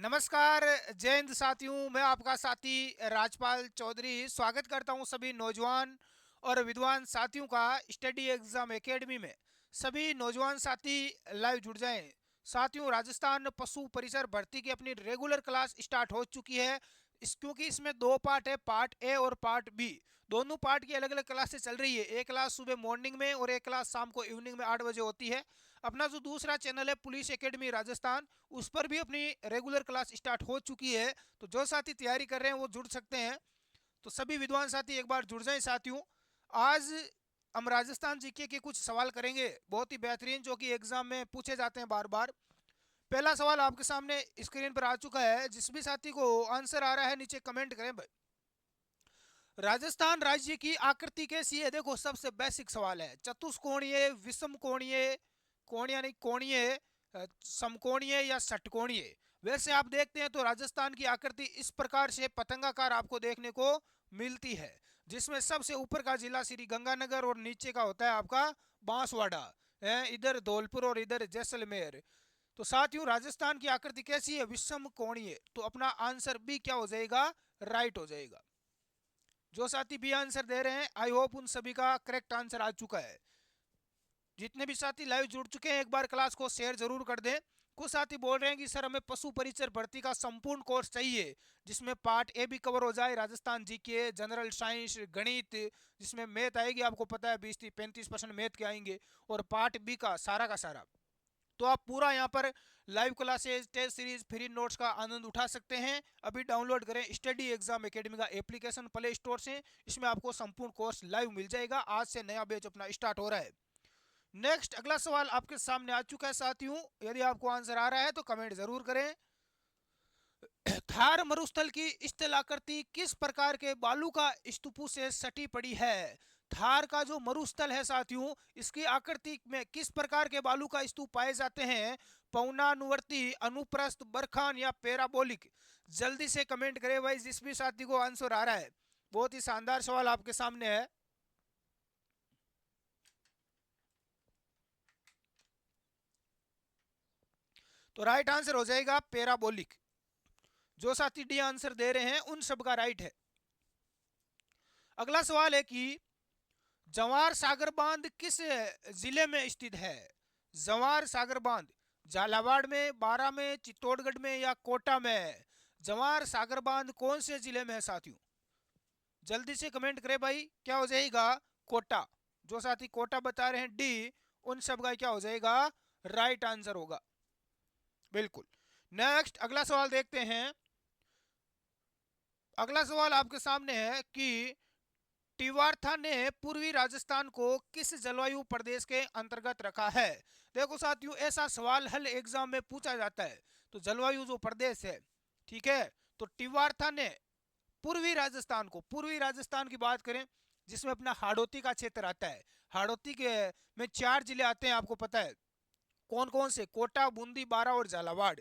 नमस्कार। जय हिंद साथियों, मैं आपका साथी राजपाल चौधरी स्वागत करता हूं सभी नौजवान और विद्वान साथियों का स्टडी एग्जाम एकेडमी में। सभी नौजवान साथी लाइव जुड़ जाएं। साथियों, राजस्थान पशु परिसर भर्ती की अपनी रेगुलर क्लास स्टार्ट हो चुकी है। क्योंकि इसमें दो पार्ट है, पार्ट ए और पार्ट बी। दोनों पार्ट की अलग अलग क्लासेस चल रही है। एक क्लास सुबह मॉर्निंग में और एक क्लास शाम को इवनिंग में 8 बजे होती है। अपना जो दूसरा चैनल है पुलिस एकेडमी राजस्थान, उस पर भी अपनी रेगुलर क्लास स्टार्ट हो चुकी है। तो जो साथी तैयारी कर रहे हैं वो जुड़ सकते हैं। तो सभी विद्वान साथी एक बार जुड़ जाएं साथियों। आज हम राजस्थान जीके के कुछ सवाल करेंगे, बहुत ही बेहतरीन, जो कि एग्जाम में पूछे जाते हैं बार बार। पहला सवाल आपके सामने स्क्रीन पर आ चुका है। जिस भी साथी को आंसर आ रहा है नीचे कमेंट करें भाई। राजस्थान राज्य की आकृति कैसी है? देखो, सबसे बेसिक सवाल है। चतुष्कोणीय, विषम कोणीय, कोणीय नहीं कोणीय, समकोणीय या षटकोणीय? वैसे आप देखते हैं तो राजस्थान की आकृति इस प्रकार से पतंगाकार आपको देखने को मिलती है, जिसमें सबसे ऊपर का जिला श्री गंगानगर और नीचे का होता है आपका बांसवाड़ा है, इधर धौलपुर और इधर जैसलमेर। तो साथियों, राजस्थान की आकृति कैसी है? विषम कोणीय। तो अपना आंसर बी क्या हो जाएगा? राइट हो जाएगा। जो साथी बी आंसर दे रहे हैं, आई होप उन सभी का करेक्ट आंसर आ चुका है। जितने भी साथी लाइव जुड़ चुके हैं, एक बार क्लास को शेयर जरूर कर दें। कुछ साथी बोल रहे हैं कि सर हमें पशु परिचर भर्ती का संपूर्ण कोर्स चाहिए, जिसमें पार्ट ए भी कवर हो जाए, राजस्थान जीके, जनरल साइंस, गणित, जिसमें मैथ आएगी, आपको पता है 20-35% मैथ के आएंगे, और पार्ट बी का सारा। तो आप पूरा यहाँ पर live classes, test series, free notes का आनंद उठा सकते हैं। अभी डाउनलोड करें स्टडी एग्जाम एकेडमी का एप्लीकेशन प्ले स्टोर से। इसमें आपको संपूर्ण कोर्स लाइव मिल जाएगा। आज से नया बैच अपना स्टार्ट हो रहा है। नेक्स्ट अगला सवाल आपके सामने आ चुका है साथियों। यदि आपको आंसर आ रहा है तो कमेंट जरूर करें। थार मरुस्थल की स्थलाकृति किस प्रकार के बालू का स्तूपों से सटी पड़ी है? थार का जो मरुस्थल है साथियों, इसकी आकृति में किस प्रकार के बालू का स्तूप पाए जाते हैं? पौनानुवर्ती, अनुप्रस्थ, बरखान या पैराबोलिक? जल्दी से कमेंट करें भाई, जिस भी साथी को आंसर आ रहा है। बहुत ही शानदार सवाल आपके सामने है। तो राइट आंसर हो जाएगा पैराबोलिक। जो साथी डी आंसर दे रहे हैं उन सब का राइट है। अगला सवाल है कि जवार सागर बांध किस जिले में स्थित है? जवार सागर बांध झालावाड़ में, बारा में, चित्तौड़गढ़ में या कोटा में? जवार सागर बांध कौन से जिले में है साथियों? जल्दी से कमेंट करें भाई, क्या हो जाएगा? कोटा। जो साथी कोटा बता रहे हैं डी, उन सब का क्या हो जाएगा? राइट आंसर होगा। बिल्कुल। नेक्स्ट अगला सवाल देखते हैं। अगला सवाल आपके सामने है कि टिवारथा ने पूर्वी राजस्थान को किस जलवायु प्रदेश के अंतर्गत रखा है? देखो साथियों, ऐसा सवाल हल एग्जाम में पूछा जाता है। तो जलवायु जो प्रदेश है, ठीक है, तो टिवारथा ने पूर्वी राजस्थान को, पूर्वी राजस्थान की बात करें, जिसमें अपना हाड़ौती का क्षेत्र आता है। हाड़ौती के में 4 जिले आते हैं, आपको पता है कौन कौन से? कोटा, बूंदी, बारा और झालावाड़।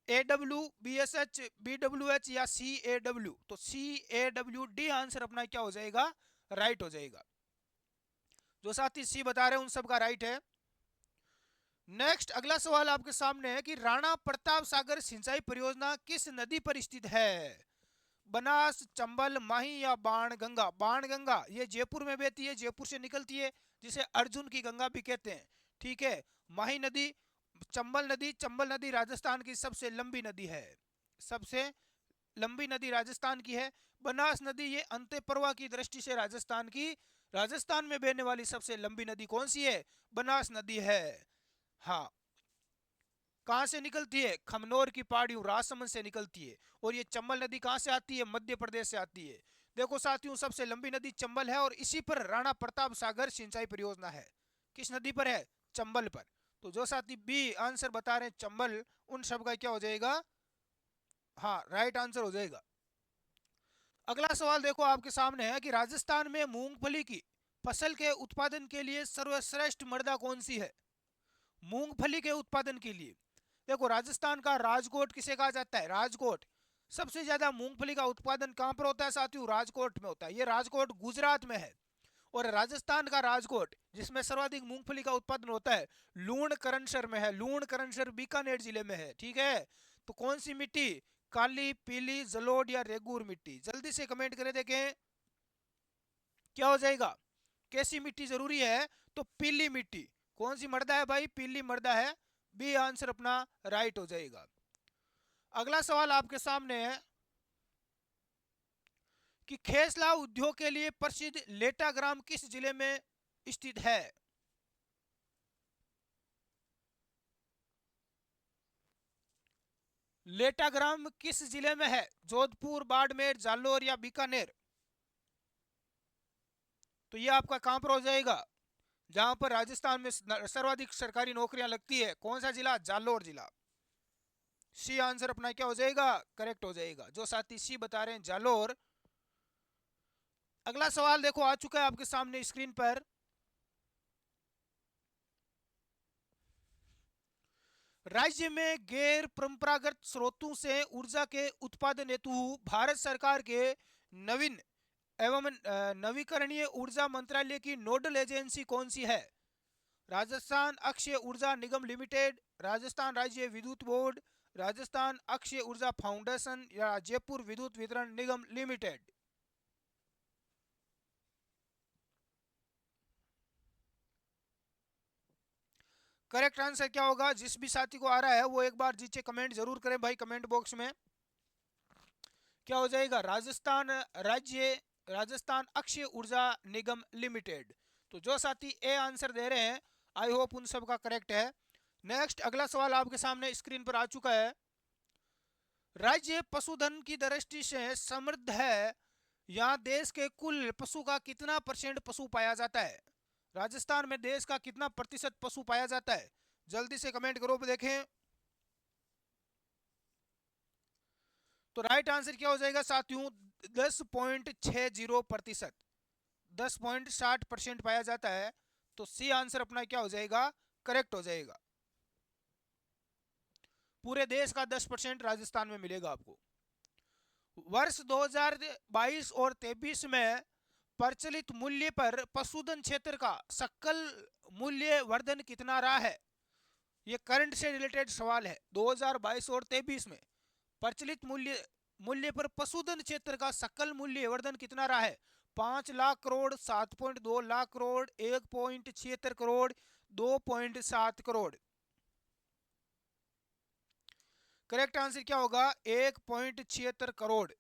AW, BSH, BWH या CAW? तो CAW डी आंसर अपना क्या हो जाएगा? राइट हो जाएगा। जो साथी सी बता रहे हैं उन सब का राइट है। नेक्स्ट अगला सवाल आपके सामने है कि राणा प्रताप सागर सिंचाई परियोजना किस नदी पर स्थित है? बनास, चंबल, माही या बाणगंगा? बाणगंगा ये जयपुर में बहती है, जयपुर से निकलती है, जिसे अर्जुन की गंगा भी कहते हैं। ठीक है। माही नदी, चंबल नदी राजस्थान की सबसे लंबी नदी है, सबसे लंबी नदी राजस्थान की है। बनास नदी ये अंतःप्रवाह की दृष्टि से राजस्थान में बहने वाली सबसे लंबी नदी कौन सी है? बनास नदी है। हाँ। कहाँ से निकलती है? खमनोर की पहाड़ियों, राजसमंद से निकलती है। और ये चंबल नदी कहाँ से आती है? मध्य प्रदेश से आती है। देखो साथियों, सबसे लंबी नदी चंबल है और इसी पर राणा प्रताप सागर सिंचाई परियोजना है। किस नदी पर है? चंबल पर। तो जो साथी बी आंसर बता रहे हैं चंबल, उन सब का क्या हो जाएगा? हाँ, राइट आंसर हो जाएगा। अगला सवाल देखो आपके सामने है कि राजस्थान में मूंगफली की फसल के उत्पादन के लिए सर्वश्रेष्ठ मृदा कौन सी है? मूंगफली के उत्पादन के लिए देखो, राजस्थान का राजकोट किसे कहा जाता है? राजकोट। सबसे ज्यादा मूंगफली का उत्पादन कहां पर होता है साथियों? राजकोट में होता है। ये राजकोट गुजरात में है। और राजस्थान का राजकोट, जिसमें सर्वाधिक मूंगफली का उत्पादन होता है, लूणकरणसर में है। लूणकरणसर बीकानेर जिले में है। ठीक है। तो कौन सी मिट्टी? काली, पीली, जलोढ़ या रेगूर मिट्टी? जल्दी से कमेंट करें, देखें क्या हो जाएगा। कैसी मिट्टी जरूरी है? तो पीली मिट्टी। कौन सी मृदा है भाई? पीली मृदा है। बी आंसर अपना राइट हो जाएगा। अगला सवाल आपके सामने है कि खेसला उद्योग के लिए प्रसिद्ध लेटा ग्राम किस जिले में स्थित है? लेटा ग्राम किस जिले में है? जोधपुर, बाड़मेर, जालोर या बीकानेर? तो ये आपका कहां पर हो जाएगा? जहां पर राजस्थान में सर्वाधिक सरकारी नौकरियां लगती है, कौन सा जिला? जालोर जिला। सी आंसर अपना क्या हो जाएगा? करेक्ट हो जाएगा। जो साथी सी बता रहे हैं जालोर। अगला सवाल देखो आ चुका है आपके सामने स्क्रीन पर। राज्य में गैर परंपरागत स्रोतों से ऊर्जा के उत्पादन हेतु भारत सरकार के नवीन एवं नवीकरणीय ऊर्जा मंत्रालय की नोडल एजेंसी कौन सी है? राजस्थान अक्षय ऊर्जा निगम लिमिटेड, राजस्थान राज्य विद्युत बोर्ड, राजस्थान अक्षय ऊर्जा फाउंडेशन या जयपुर विद्युत वितरण निगम लिमिटेड? करेक्ट आंसर क्या होगा? जिस भी साथी को आ रहा है वो एक बार नीचे कमेंट जरूर करें भाई, कमेंट बॉक्स में। क्या हो जाएगा? राजस्थान राज्य राजस्थान अक्षय ऊर्जा निगम लिमिटेड। तो जो साथी ए आंसर दे रहे हैं, आई होप उन सब का करेक्ट है। नेक्स्ट अगला सवाल आपके सामने स्क्रीन पर आ चुका है। राज्य पशुधन की दृष्टि से समृद्ध है, यहाँ देश के कुल पशु का कितना परसेंट पशु पाया जाता है? राजस्थान में देश का कितना प्रतिशत पशु पाया जाता है? जल्दी से कमेंट करो, देखें। तो राइट आंसर क्या हो जाएगा साथियों? 10.60%। 10.60% पाया जाता है। तो सी आंसर अपना क्या हो जाएगा? करेक्ट हो जाएगा। पूरे देश का 10% राजस्थान में मिलेगा आपको। वर्ष 2022 और 23 में प्रचलित मूल्य पर पशुधन क्षेत्र का सकल मूल्य वर्धन कितना रहा है? ये करंट से रिलेटेड सवाल है। 2022 और 23 में प्रचलित मूल्य पर पशुधन क्षेत्र का सकल मूल्य वर्धन कितना रहा है? 5 लाख करोड़, 7.2 लाख करोड़, 1.76 करोड़, 2.7 करोड़? करेक्ट आंसर क्या होगा? 1.76 करोड़।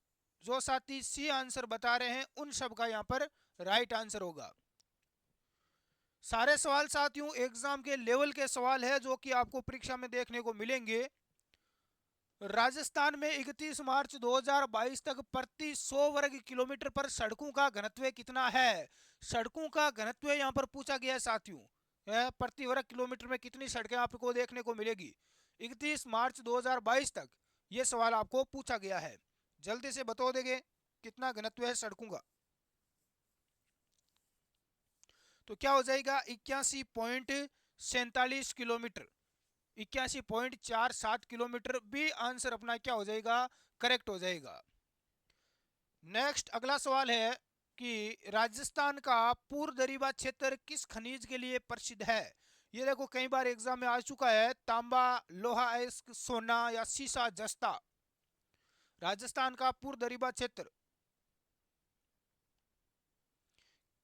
जो साथी सी आंसर बता रहे हैं उन सब का यहां पर राइट आंसर होगा। सारे सवाल साथियों एग्जाम के लेवल के सवाल है जो कि आपको परीक्षा में देखने को मिलेंगे। राजस्थान में 31 मार्च 2022 तक प्रति 100 वर्ग किलोमीटर पर सड़कों का घनत्व कितना है? सड़कों का घनत्व यहां पर पूछा गया है साथियों। प्रति वर्ग किलोमीटर में कितनी सड़कें आपको देखने को मिलेगी 31 मार्च 2022 तक? यह सवाल आपको पूछा गया है। जल्दी से बता देंगे कितना घनत्व है सड़कों का। तो क्या हो जाएगा? 81.47 किलोमीटर। 81.47 किलोमीटर। बी आंसर अपना क्या हो जाएगा? करेक्ट हो जाएगा। नेक्स्ट अगला सवाल है कि राजस्थान का पूर्व दरिबा क्षेत्र किस खनिज के लिए प्रसिद्ध है? ये देखो कई बार एग्जाम में आ चुका है। तांबा, लोहा अयस्क, सोना या सीसा जस्ता? राजस्थान का पूर्व दरिबा क्षेत्र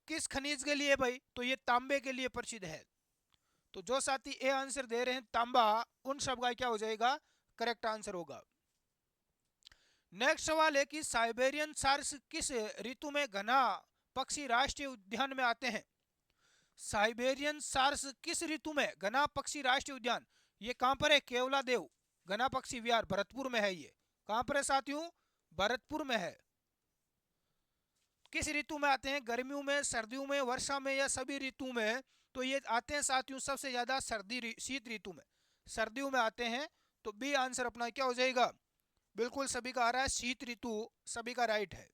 किस खनिज के लिए भाई? तो ये तांबे के लिए प्रसिद्ध है। तो जो साथी ए आंसर दे रहे हैं तांबा, उन सब का क्या हो जाएगा? करेक्ट आंसर होगा। नेक्स्ट सवाल है कि साइबेरियन सार्स किस ऋतु में घना पक्षी राष्ट्रीय उद्यान में आते हैं? साइबेरियन सार्स किस ऋतु में घना पक्षी राष्ट्रीय उद्यान? ये कहां पर है? केवला देव घना पक्षी विहार भरतपुर में है। ये कहां पर है साथियों? भरतपुर में है। किस ऋतु में आते हैं? गर्मियों में, सर्दियों में, वर्षा में या सभी ऋतु में? तो ये आते हैं साथियों सबसे ज्यादा शीत ऋतु में, सर्दियों में आते हैं। तो बी आंसर अपना क्या हो जाएगा? बिल्कुल सभी का आ रहा है शीत ऋतु, सभी का राइट है।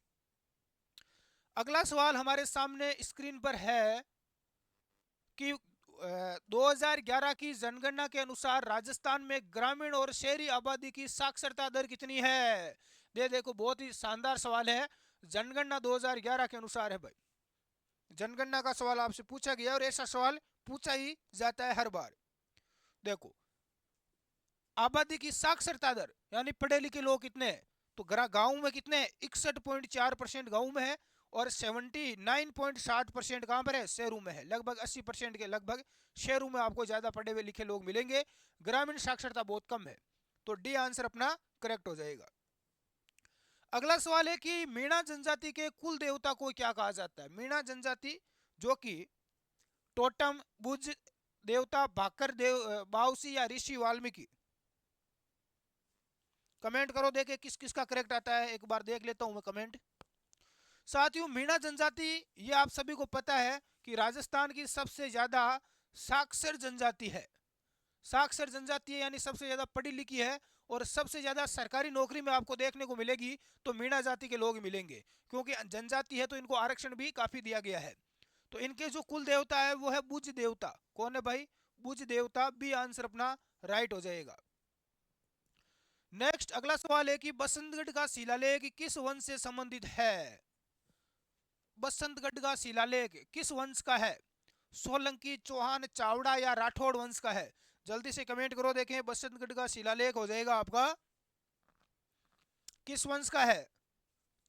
अगला सवाल हमारे सामने स्क्रीन पर है कि 2011 की जनगणना के अनुसार राजस्थान में ग्रामीण और शहरी आबादी की साक्षरता दर कितनी है? देखो बहुत ही शानदार सवाल है। जनगणना 2011 के अनुसार है भाई। जनगणना का सवाल आपसे पूछा गया और ऐसा सवाल पूछा ही जाता है हर बार। देखो आबादी की साक्षरता दर यानी पढ़े लिखे लोग कितने हैं, तो गांव में कितने 61.4% गांव में है और 79.7% कहां पर है, शहरों में है। लगभग 80% के लगभग शहरों में आपको ज्यादा पढ़े हुए लिखे लोग मिलेंगे, ग्रामीण साक्षरता बहुत कम है। तो डी आंसर अपना करेक्ट हो जाएगा। अगला सवाल है कि मीणा जनजाति के कुल देवता को क्या कहा जाता है। मीणा जनजाति जो कि टोटम, बुज देवता, भाकर देव, बाउसी या ऋषि वाल्मीकि, कमेंट करो देखे किस किस का करेक्ट आता है, एक बार देख लेता हूं मैं कमेंट। साथियों मीणा जनजाति ये आप सभी को पता है कि राजस्थान की सबसे ज्यादा साक्षर जनजाति है। साक्षर जनजाति है यानी सबसे ज्यादा पढ़ी लिखी है और सबसे ज्यादा सरकारी नौकरी में आपको देखने को मिलेगी तो मीणा जाति के लोग मिलेंगे, क्योंकि जनजाति है तो इनको आरक्षण भी काफी दिया गया है। तो इनके जो कुल देवता है वो है बुज देवता। कौन है भाई, बुज देवता। बी आंसर अपना राइट हो जाएगा। नेक्स्ट अगला सवाल है कि बसंतगढ़ का शिलालेख किस वंश से संबंधित है। बसंतगढ़ का शिलालेख किस वंश का है, सोलंकी, चौहान, चावड़ा या राठौड़ वंश का है। जल्दी से कमेंट करो देखें, बसंतगढ़ का शिलालेख हो जाएगा आपका किस वंश का है,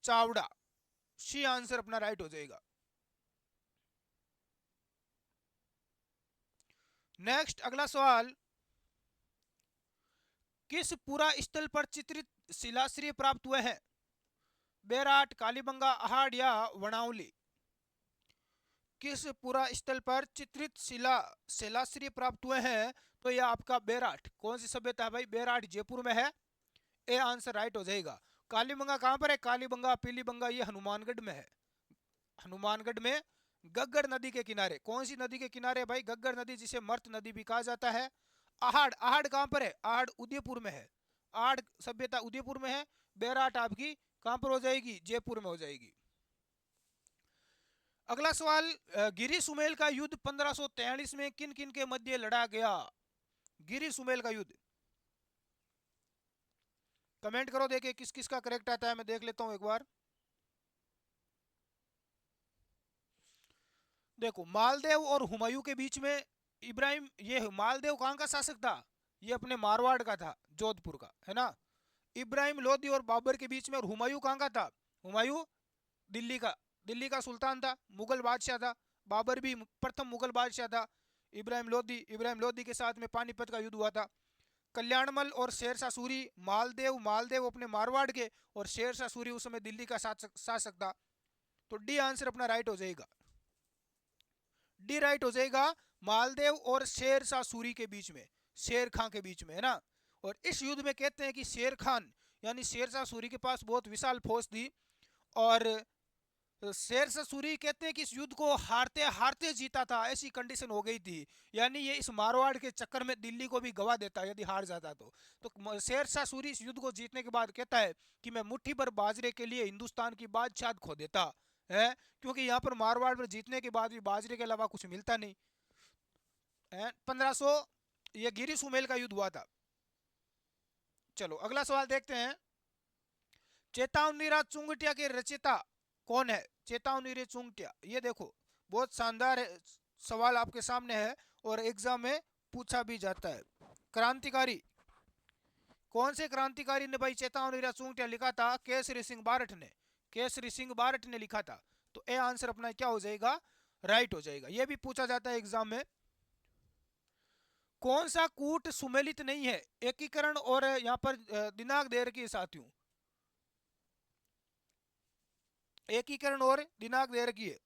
चावड़ा। सी आंसर अपना राइट हो जाएगा। नेक्स्ट अगला सवाल, किस पुरा स्थल पर चित्रित शिलाश्रय प्राप्त हुए हैं, बेराट, कालीबंगा, अहाड़ या वनावली। किस पुरा स्थल पर चित्रित शिलाश्रय प्राप्त हुए हैं, तो यह आपका बेराट। कौन सी सभ्यता है भाई, बेराट जयपुर में है। ए आंसर राइट हो जाएगा। कालीबंगा कहां पर है, कालीबंगा, पीलीबंगा ये हनुमानगढ़ में है। हनुमानगढ़ में गग्गर नदी के किनारे। कौन सी नदी के किनारे भाई, गग्गर नदी जिसे मर्त नदी भी कहा जाता है। आहड़, आहड़ कहां पर है, आहड़ उदयपुर में है। आहड़ सभ्यता उदयपुर में है। बेराट आपकी कहां पर हो जाएगी, जयपुर में हो जाएगी। अगला सवाल, गिरी सुमेल का युद्ध 1543 में किन किन के मध्य लड़ा गया। गिरी सुमेल का युद्ध, कमेंट करो देखे किस किस का करेक्ट आता है, मैं देख लेता हूं एक बार। देखो मालदेव और हुमायूं के बीच में इब्राहिम, ये मालदेव कहां का शासक था, ये अपने मारवाड़ का था, जोधपुर का है ना। इब्राहिम लोदी और बाबर के बीच में, और हुमायूं कहां का था, हुमायूं दिल्ली का, दिल्ली का सुल्तान था, मुगल बादशाह था। बाबर भी प्रथम मुगल बादशाह था। इब्राहिम लोदी के साथ में पानीपत का युद्ध हुआ था। कल्याणमल और शेरशाह सूरी, मालदेव अपने मारवाड़ के और शेरशाह सूरी उस समय दिल्ली का शासक था। तो डी आंसर अपना राइट हो जाएगा। डी राइट हो जाएगा। मालदेव और शेरशाह सूरी के बीच में, शेर खां के बीच में है ना। और इस युद्ध में कहते हैं कि शेर खान यानी शेरशाह सूरी के पास बहुत विशाल फौज थी और शेरशाह सूरी कहते हैं कि इस युद्ध को हारते हारते जीता था, ऐसी कंडीशन हो गई थी। यानी ये इस मारवाड़ के चक्कर में दिल्ली को भी गवा देता यदि हार जाता तो शेरशाह सूरी इस युद्ध को जीतने के बाद कहता है कि मैं मुट्ठी भर बाजरे के लिए हिंदुस्तान की बादशाह खो देता है, क्योंकि यहाँ पर मारवाड़ पर जीतने के बाद भी बाजरे के अलावा कुछ मिलता नहीं है। 1500 ये गिरी सुमेल का युद्ध हुआ था। चलो अगला सवाल देखते हैं। चेतावनी चुंगटिया के रचयिता कौन है, चेतावनी चुंगटिया। ये देखो बहुत शानदार सवाल आपके सामने है और एग्जाम में पूछा भी जाता है। क्रांतिकारी, कौन से क्रांतिकारी ने भाई चेतावनी चुंगटिया लिखा था, केसरी सिंह बारठ ने। केसरी सिंह बारठ ने लिखा था। तो ए आंसर अपना क्या हो जाएगा, राइट हो जाएगा। यह भी पूछा जाता है एग्जाम में। कौन सा कूट सुमेलित नहीं है, एकीकरण और यहां पर दिनांक दे रखी है साथियों, एकीकरण और दिनांक दे रखी है।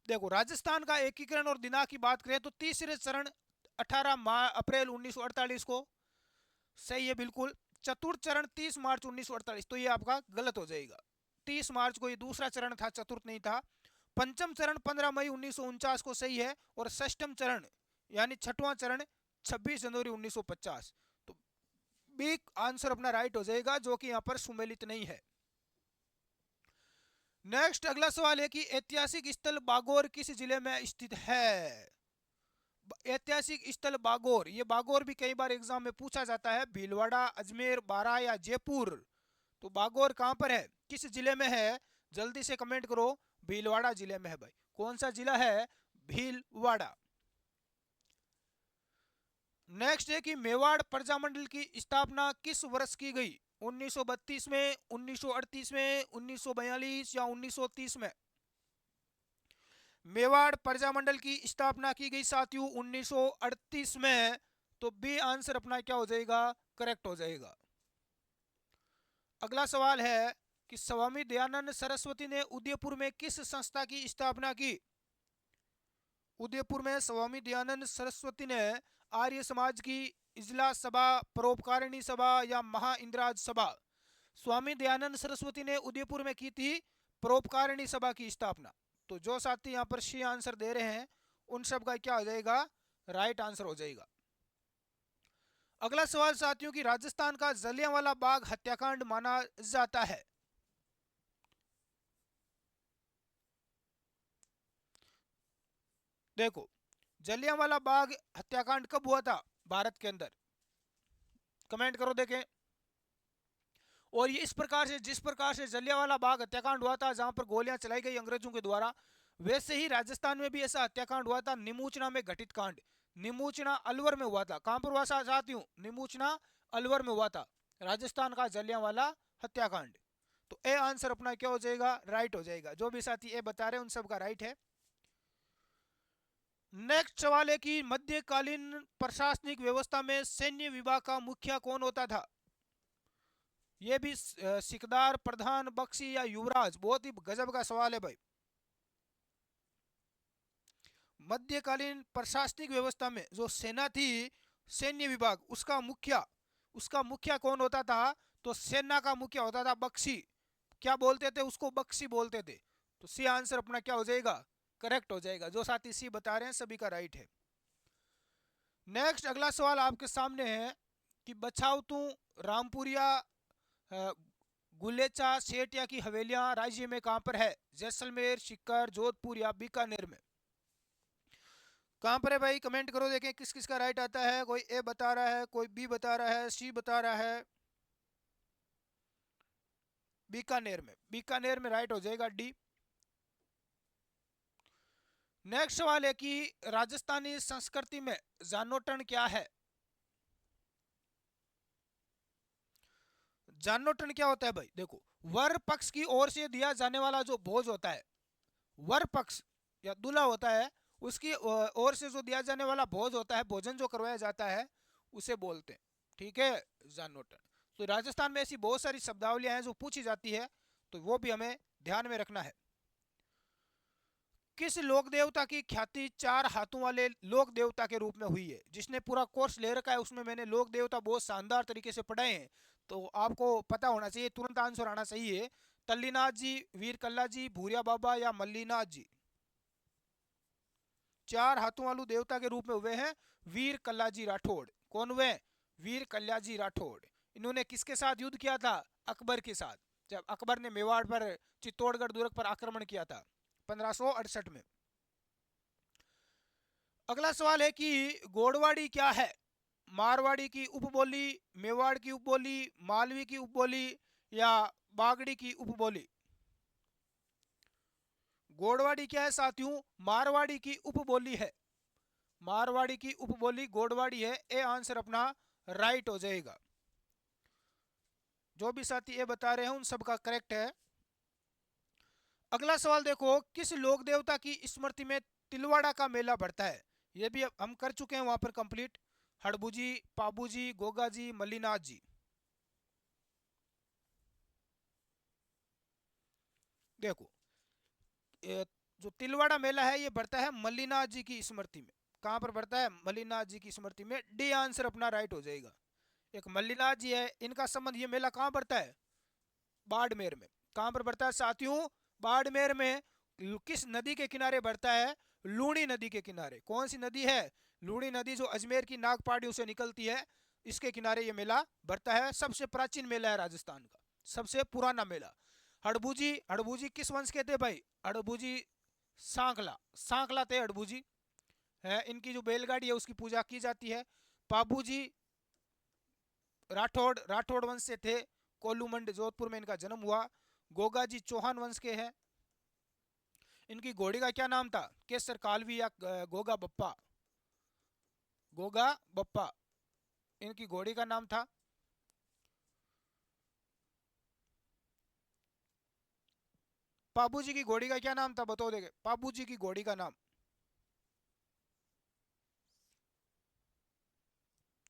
देखो राजस्थान का एकीकरण और दिनांक की बात करें तो तीसरे चरण 18 अप्रैल 1948 को सही है बिल्कुल। चतुर्थ चरण 30 मार्च 1948, तो ये आपका गलत हो जाएगा। 30 मार्च को ये दूसरा चरण था, चतुर्थ नहीं था। पंचम चरण 15 मई 1949 को सही है और षष्ठम चरण यानी छठवां चरण 26 जनवरी 1950। तो बी आंसर अपना राइट हो जाएगा, जो कि यहां पर सुमेलित नहीं है। नेक्स्ट अगला सवाल है कि ऐतिहासिक स्थल बागोर किस जिले में स्थित है। ऐतिहासिक स्थल बागोर, ये बागोर भी कई बार एग्जाम में पूछा जाता है। भीलवाड़ा, अजमेर, बारा या जयपुर। तो बागोर कहां पर है, किस जिले में है, जल्दी से कमेंट करो। भीलवाड़ा जिले में है भाई। कौन सा जिला है, भीलवाड़ा। नेक्स्ट है कि मेवाड़ प्रजामंडल की स्थापना किस वर्ष की गई? 1932 में, 1938 में, 1942 या 1930 में? मेवाड़ प्रजामंडल की स्थापना की गई साथियों 1938 में। तो बी आंसर अपना क्या हो जाएगा? करेक्ट हो जाएगा। अगला सवाल है कि स्वामी दयानंद सरस्वती ने उदयपुर में किस संस्था की स्थापना की? उदयपुर में स्वामी दयानंद सरस्वती ने आर्य समाज की इजलास सभा, परोपकारिणी सभा या महा इंद्राज सभा? स्वामी दयानंद सरस्वती ने उदयपुर में की थी परोपकारिणी सभा की स्थापना। तो जो साथी यहाँ पर सी आंसर दे रहे हैं उन सब का क्या हो जाएगा? राइट आंसर हो जाएगा। अगला सवाल साथियों की राजस्थान का जलियांवाला बाग हत्याकांड माना जाता है। देखो, जलियांवाला बाग हत्याकांड कब हुआ था भारत के अंदर? कमेंट करो देखें। और ये इस प्रकार से, जिस प्रकार से जलियांवाला बाग हत्याकांड हुआ था जहां पर गोलियां चलाई गई अंग्रेजों के द्वारा, वैसे ही राजस्थान में भी ऐसा हत्याकांड हुआ था, निमूचना में घटित कांड। निमूचना अलवर में हुआ था। कहां पर हुआ साथियों? निमूचना अलवर में हुआ था राजस्थान का जलियांवाला हत्याकांड। तो ए आंसर अपना क्या हो जाएगा? राइट हो जाएगा। जो भी साथी ए बता रहे हैं उन सबका राइट है। नेक्स्ट सवाल है कि मध्यकालीन प्रशासनिक व्यवस्था में सैन्य विभाग का मुखिया कौन होता था? ये भी सिकदार, प्रधान, बख्शी या युवराज? बहुत ही गजब का सवाल है भाई। मध्यकालीन प्रशासनिक व्यवस्था में जो सेना थी, सैन्य विभाग, उसका मुखिया कौन होता था? तो सेना का मुखिया होता था बख्शी। क्या बोलते थे उसको? बख्शी बोलते थे। तो सी आंसर अपना क्या हो जाएगा? करेक्ट हो जाएगा। जो साथी सी बता रहे हैं सभी का राइट है। नेक्स्ट अगला सवाल आपके सामने है कि बछाऊ तू रामपुरिया गुलेचा सेठिया की हवेलियां राज्य में कहां पर है? जैसलमेर, सीकर, जोधपुर या बीकानेर में? कहां पर है भाई? कमेंट करो देखें किस किस का राइट आता है। कोई ए बता रहा है, कोई बी बता रहा है, सी बता रहा है। बीकानेर में। बीकानेर में राइट हो जाएगा डी। नेक्स्ट सवाल है कि राजस्थानी संस्कृति में जानोटन क्या है? जानोटन क्या होता है भाई? देखो, वर पक्ष की ओर से दिया जाने वाला जो भोज होता है, वर पक्ष या दूल्हा होता है, उसकी ओर से जो दिया जाने वाला भोज होता है, भोजन जो करवाया जाता है, उसे बोलते हैं। ठीक है, जानोटन। तो राजस्थान में ऐसी बहुत सारी शब्दावलियां हैं जो पूछी जाती है, तो वो भी हमें ध्यान में रखना है। किस लोक देवता की ख्याति चार हाथों वाले लोक देवता के रूप में हुई है? जिसने पूरा कोर्स ले रखा है उसमें मैंने लोक देवता बहुत शानदार तरीके से पढ़ाए हैं, तो आपको पता होना चाहिए, तुरंत आंसर आना चाहिए। तल्लीनाथ जी, वीर कल्ला जी, भूरिया बाबा या मल्लीनाथ जी? चार हाथों वालू देवता के रूप में हुए हैं वीर कल्ला जी राठौड़। कौन हुए? वीर कल्ला जी राठौड़। इन्होंने किसके साथ युद्ध किया था? अकबर के साथ, जब अकबर ने मेवाड़ पर, चित्तौड़गढ़ दुर्ग पर आक्रमण किया था 1568 में। अगला सवाल है कि गोड़वाड़ी क्या है? मारवाड़ी की उपबोली, मेवाड़ की उपबोली, मालवी की उपबोली या बागड़ी की उपबोली? गोड़वाड़ी क्या है साथियों? मारवाड़ी की उपबोली है। मारवाड़ी की उपबोली गोड़वाड़ी है। ए आंसर अपना राइट हो जाएगा। जो भी साथी ये बता रहे हैं उन सबका करेक्ट है। अगला सवाल देखो, किस लोक देवता की स्मृति में तिलवाड़ा का मेला बढ़ता है? ये भी हम कर चुके हैं वहां पर कंप्लीट। हड़बूजी, पाबूजी, गोगा जी, मल्लीनाथ जी? देखो, जो तिलवाड़ा मेला है ये बढ़ता है मल्लीनाथ जी की स्मृति में। कहां पर बढ़ता है? मल्लीनाथ जी की स्मृति में। डी आंसर अपना राइट हो जाएगा। एक मल्लीनाथ जी है, इनका संबंध, ये मेला कहां बढ़ता है? बाड़मेर में। कहां पर बढ़ता है साथियों? बाड़मेर में। किस नदी के किनारे बढ़ता है? लूणी नदी के किनारे। कौन सी नदी है? लूणी नदी, जो अजमेर की नाग पहाड़ियों से निकलती है, इसके किनारे ये मेला बढ़ता है। सबसे प्राचीन मेला है राजस्थान का, सबसे पुराना मेला। हड़बूजी, हड़बूजी किस वंश के थे भाई? हड़बूजी सांकला, सांकला थे हड़बूजी है। इनकी जो बैलगाड़ी है उसकी पूजा की जाती है। पाबूजी राठौड़, राठौड़ वंश से थे। कोलूमंड जोधपुर में इनका जन्म हुआ। गोगा जी चौहान वंश के हैं। इनकी घोड़ी का क्या नाम था? केसर कालवी या गोगा बप्पा? गोगा बप्पा। इनकी घोड़ी का नाम था? पापू जी की घोड़ी का क्या नाम था, बताओ देखे, पापू जी की घोड़ी का नाम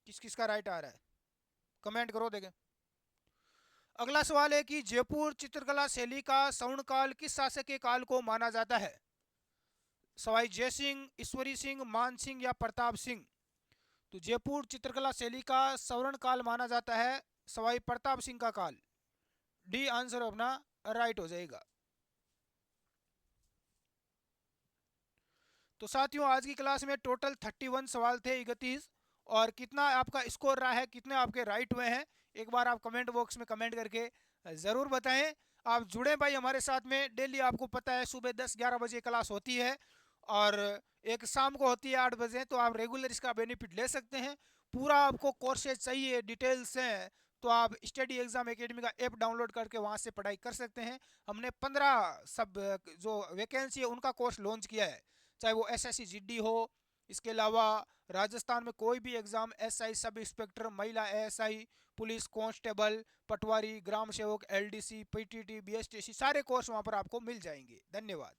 किस किस का राइट आ रहा है, कमेंट करो देखे। अगला सवाल है कि जयपुर चित्रकला शैली का स्वर्ण काल किस शासक के काल को माना जाता है? सवाई जय सिंह, ईश्वरी सिंह, मान सिंह या प्रताप सिंह? तो जयपुर चित्रकला शैली का स्वर्ण काल माना जाता है सवाई प्रताप सिंह का काल। डी आंसर अपना राइट हो जाएगा। तो साथियों आज की क्लास में टोटल 31 सवाल थे 31, और कितना आपका स्कोर रहा है, कितने आपके राइट हुए हैं, एक बार आप कमेंट बॉक्स में कमेंट करके ज़रूर बताएं। आप जुड़े भाई हमारे साथ में, डेली आपको पता है सुबह 10-11 बजे क्लास होती है और एक शाम को होती है 8 बजे, तो आप रेगुलर इसका बेनिफिट ले सकते हैं। पूरा आपको कोर्सेज चाहिए, डिटेल्स हैं, तो आप स्टडी एग्जाम एकेडमी का ऐप डाउनलोड करके वहाँ से पढ़ाई कर सकते हैं। हमने 15 सब जो वैकेंसी है उनका कोर्स लॉन्च किया है, चाहे वो एसएससी जीडी हो, इसके अलावा राजस्थान में कोई भी एग्जाम, एसआई सब इंस्पेक्टर, महिला एएसआई, पुलिस कांस्टेबल, पटवारी, ग्राम सेवक, एलडीसी, पीटीटी, बीएसटीसी, सारे कोर्स वहाँ पर आपको मिल जाएंगे। धन्यवाद।